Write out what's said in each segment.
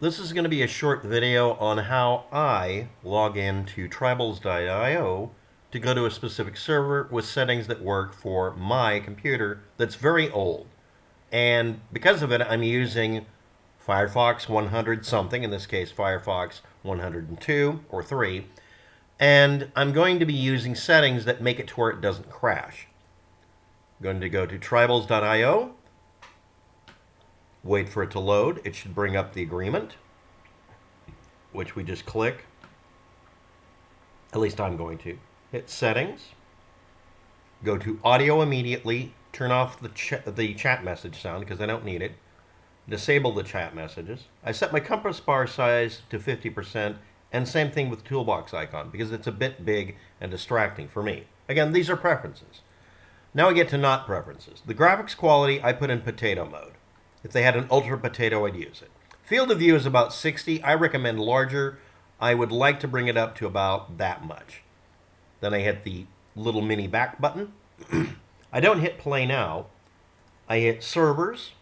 This is going to be a short video on how I log into tribals.io to go to a specific server with settings that work for my computer that's very old. And because of it, I'm using Firefox 100 something, in this case Firefox 102 or 3, and I'm going to be using settings that make it to where it doesn't crash. I'm going to go to tribals.io, wait for it to load. It should bring up the agreement, which we just click. At least I'm going to. Hit settings. Go to audio immediately. Turn off the chat message sound because I don't need it. Disable the chat messages. I set my compass bar size to 50%, and same thing with the toolbox icon because it's a bit big and distracting for me. Again, these are preferences. Now we get to not preferences. The graphics quality I put in potato mode. If they had an ultra potato, I'd use it. Field of view is about 60. I recommend larger. I would like to bring it up to about that much. Then I hit the little mini back button. I don't hit play now. I hit servers.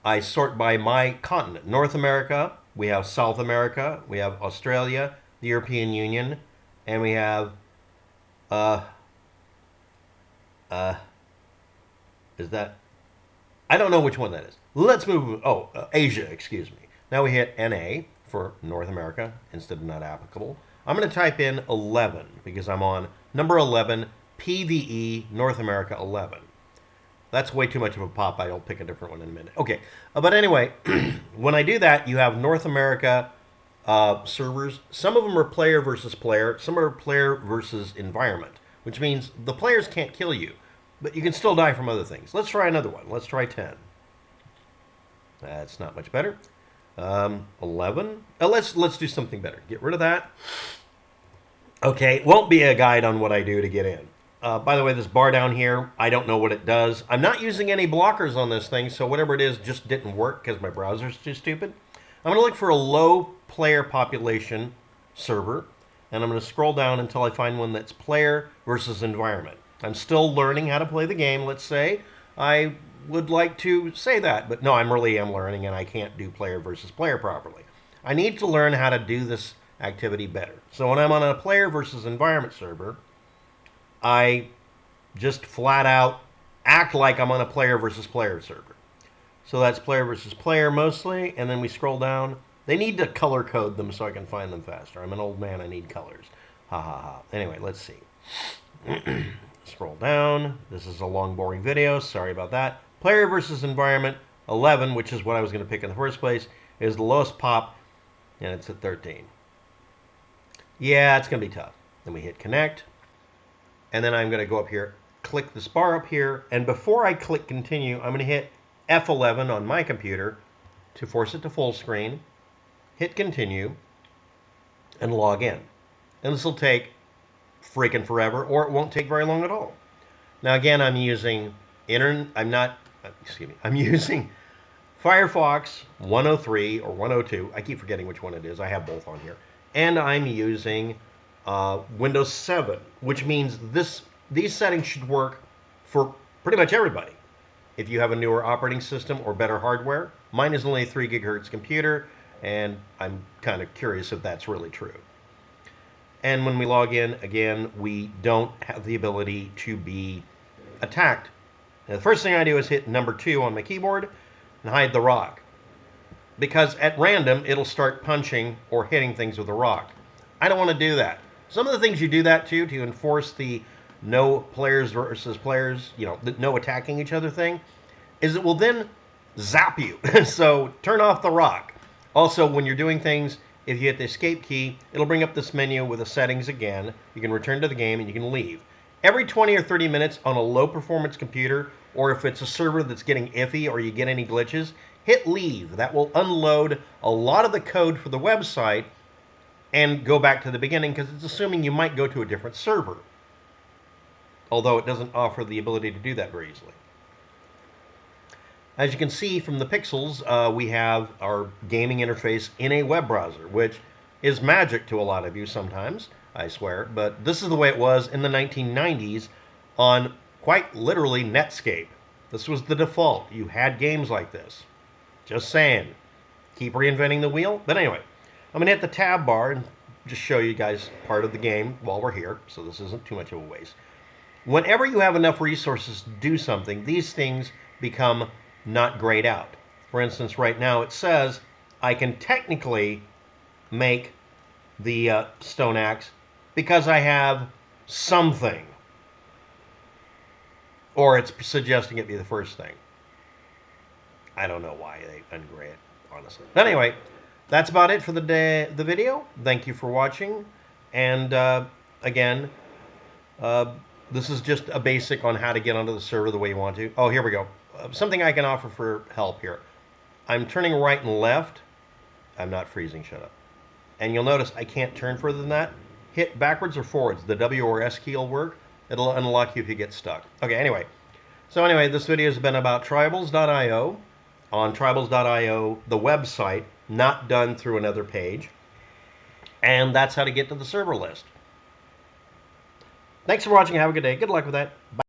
I sort by my continent. North America, we have South America, we have Australia, the European Union, and we have is that, I don't know which one that is. Let's move. Asia, excuse me. Now we hit NA for North America instead of not applicable. I'm going to type in 11 because I'm on number 11, PVE, North America 11. That's way too much of a pop. I'll pick a different one in a minute. Okay, but anyway, when I do that, you have North America servers. Some of them are player versus player. Some are player versus environment, which means the players can't kill you, but you can still die from other things. Let's try another one. Let's try 10. That's not much better. 11. Let's do something better. Get rid of that. Okay, won't be a guide on what I do to get in. By the way, this bar down here, I don't know what it does. I'm not using any blockers on this thing, so whatever it is just didn't work because my browser's too stupid. I'm going to look for a low player population server, and I'm going to scroll down until I find one that's player versus environment. I'm still learning how to play the game, let's say. I would like to say that, but no, I'm learning, and I can't do player versus player properly. I need to learn how to do this activity better. So when I'm on a player versus environment server, I just flat out act like I'm on a player versus player server. So that's player versus player mostly, and then we scroll down. They need to color code them so I can find them faster. I'm an old man, I need colors. Ha ha ha. Anyway, let's see. Scroll down. This is a long, boring video. Sorry about that. Player versus environment 11, which is what I was going to pick in the first place, is the lowest pop, and it's at 13. Yeah, it's going to be tough. Then we hit connect, and then I'm going to go up here, click this bar up here, and before I click continue, I'm going to hit F11 on my computer to force it to full screen, hit continue, and log in. And this will take freaking forever, or it won't take very long at all. Now again, I'm using I'm using Firefox 103 or 102. I keep forgetting which one it is. I have both on here. And I'm using Windows 7, which means these settings should work for pretty much everybody. If you have a newer operating system or better hardware, mine is only a 3 gigahertz computer, and I'm kind of curious if that's really true. And when we log in, again, we don't have the ability to be attacked. Now, the first thing I do is hit number 2 on my keyboard and hide the rock. Because at random, it'll start punching or hitting things with a rock. I don't want to do that. Some of the things you do that to enforce the no players versus players, the no attacking each other thing, is it will then zap you. So turn off the rock. Also, when you're doing things, if you hit the escape key, it'll bring up this menu with the settings again. You can return to the game and you can leave. Every 20 or 30 minutes on a low performance computer, or if it's a server that's getting iffy or you get any glitches, hit leave. That will unload a lot of the code for the website and go back to the beginning because it's assuming you might go to a different server. Although it doesn't offer the ability to do that very easily. As you can see from the pixels, we have our gaming interface in a web browser, which is magic to a lot of you sometimes, I swear. But this is the way it was in the 1990s on quite literally Netscape. This was the default. You had games like this. Just saying. keep reinventing the wheel. But anyway, I'm going to hit the tab bar and just show you guys part of the game while we're here, so this isn't too much of a waste. Whenever you have enough resources to do something, these things become not grayed out. For instance, right now it says I can technically make the stone axe because I have something. Or it's suggesting it be the first thing. I don't know why they ungray it, honestly. But anyway, that's about it for the video. Thank you for watching. And again, this is just a basic on how to get onto the server the way you want to. Oh, here we go. Something I can offer for help here. I'm turning right and left. I'm not freezing, shut up. And you'll notice I can't turn further than that. Hit backwards or forwards. The W or S key will work. It'll unlock you if you get stuck. Okay, anyway. So anyway, this video has been about tribals.io. On tribals.io, the website, not done through another page. And that's how to get to the server list. Thanks for watching. Have a good day. Good luck with that. Bye.